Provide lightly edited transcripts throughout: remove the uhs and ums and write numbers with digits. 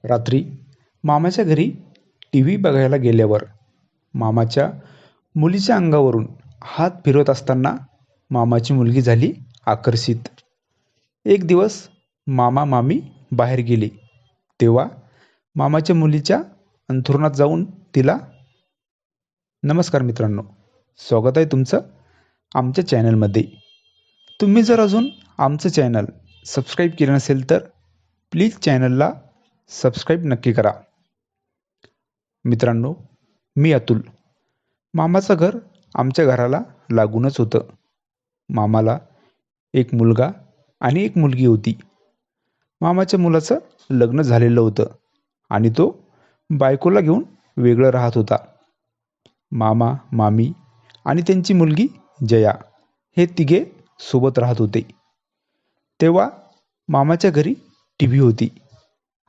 रात्री मामाच्या घरी टी व्ही बघायला गेल्यावर मामाच्या मुलीच्या अंगावरून हात फिरवत असताना मामाची मुलगी झाली आकर्षित. एक दिवस मामा मामी बाहेर गेले तेव्हा मामाच्या मुलीच्या अंथरुणात जाऊन तिला, नमस्कार मित्रांनो, स्वागत आहे तुमचं आमच्या चॅनलमध्ये. तुम्ही जर अजून आमचं चॅनल सबस्क्राईब केलं नसेल तर प्लीज चॅनलला सबस्क्राईब नक्की करा. मित्रांनो, मी अतुल. मामाचं घर आमच्या घराला लागूनच होतं. मामाला एक मुलगा आणि एक मुलगी होती. मामाच्या मुलाचं लग्न झालेलं होतं आणि तो बायकोला घेऊन वेगळं राहत होता. मामा मामी आणि त्यांची मुलगी जया हे तिघे सोबत राहत होते. तेव्हा मामाच्या घरी टी व्ही होती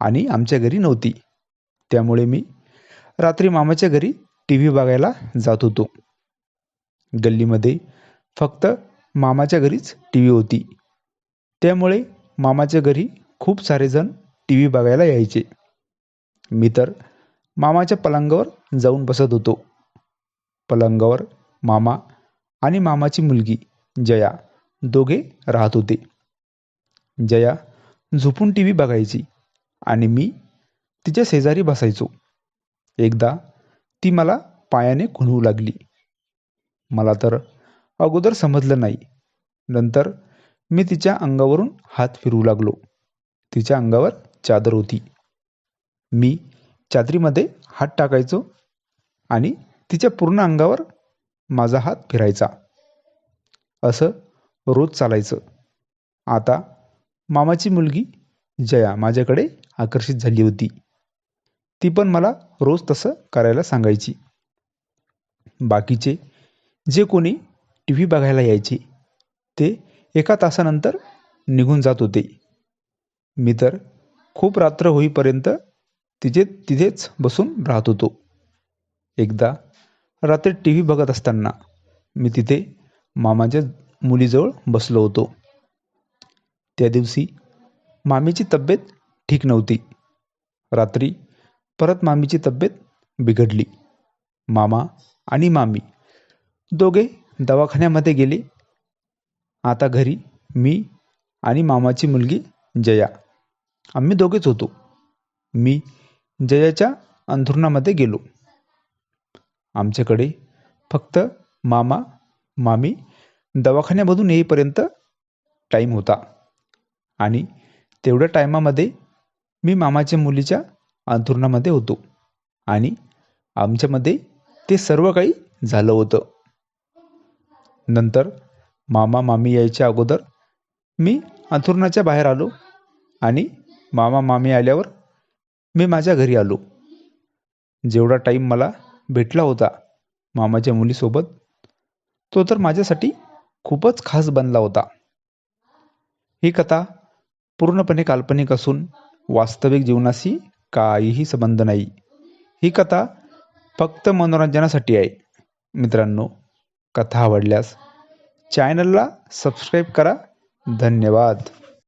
आणि आमच्या घरी नव्हती. त्यामुळे मी रात्री मामाच्या घरी टी व्ही बघायला जात होतो. गल्लीमध्ये फक्त मामाच्या घरीच टी व्ही होती. त्यामुळे मामाच्या घरी खूप सारे जण टी व्ही बघायला यायचे. मी तर मामाच्या पलंगावर जाऊन बसत होतो. पलंगावर मामा आणि मामाची मुलगी जया दोघे राहत होते. जया झोपून टी व्ही बघायची आणि मी तिच्या शेजारी बसायचो. एकदा ती मला पायाने खुणवू लागली. मला तर अगोदर समजलं नाही. नंतर मी तिच्या अंगावरून हात फिरवू लागलो. तिच्या अंगावर चादर होती. मी चादरीमध्ये हात टाकायचो आणि तिच्या पूर्ण अंगावर माझा हात फिरायचा. असं रोज चालायचं. आता मामाची मुलगी जया माझ्याकडे आकर्षित झाली होती. ती पण मला रोज तसं करायला सांगायची. बाकीचे जे कोणी टी व्ही बघायला यायचे ते एका तासानंतर निघून जात होते. मी तर खूप रात्र होईपर्यंत तिथेच बसून राहत होतो. एकदा रात्री टी व्ही बघत असताना मी तिथे मामाच्या मुलीजवळ बसलो होतो. त्या दिवशी मामीची तब्येत ठीक नव्हती. रात्री परत मामीची तब्येत बिघडली. मामा आणि मामी दोघे दवाखान्यामध्ये गेले. आता घरी मी आणि मामाची मुलगी जया आम्ही दोघेच होतो. मी जयाच्या अंथरुणामध्ये गेलो. आमच्याकडे फक्त मामा मामी दवाखान्यामधून येईपर्यंत टाईम होता आणि तेवढ्या टायमामध्ये मी मामाच्या मुलीच्या अंथरुणामध्ये होतो आणि आमच्यामध्ये ते सर्व काही झालं होतं. नंतर मामा मामी यायच्या अगोदर मी अंथरुणाच्या बाहेर आलो आणि मामा मामी आल्यावर मी माझ्या घरी आलो. जेवढा टाईम मला भेटला होता मामाच्या मुलीसोबत तो तर माझ्यासाठी खूपच खास बनला होता. ही कथा पूर्णपणे काल्पनिक असून वास्तविक जीवनाशी काहीही संबंध नाही. ही कथा फक्त मनोरंजनासाठी आहे. मित्रांनो, कथा आवडल्यास चॅनलला सबस्क्राईब करा. धन्यवाद.